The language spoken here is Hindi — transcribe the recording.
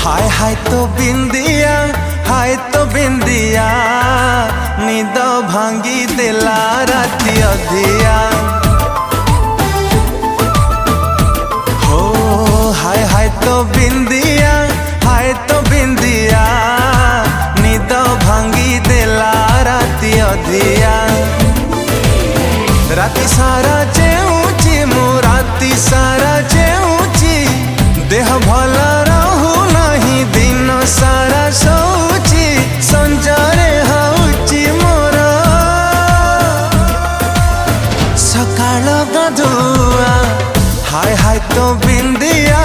हाय हाय तो बिंदिया निद भांगी देला राती अधिया। हो हाय तो बिंदिया निद भांगी देला राती अधिया। राती सारा जेऊची मो राती सारा जेऊची देह भला रहू नहीं दिन सारा सोची संजरे हउची मोर सकाळ गधुआ। हाय तो बिंदिया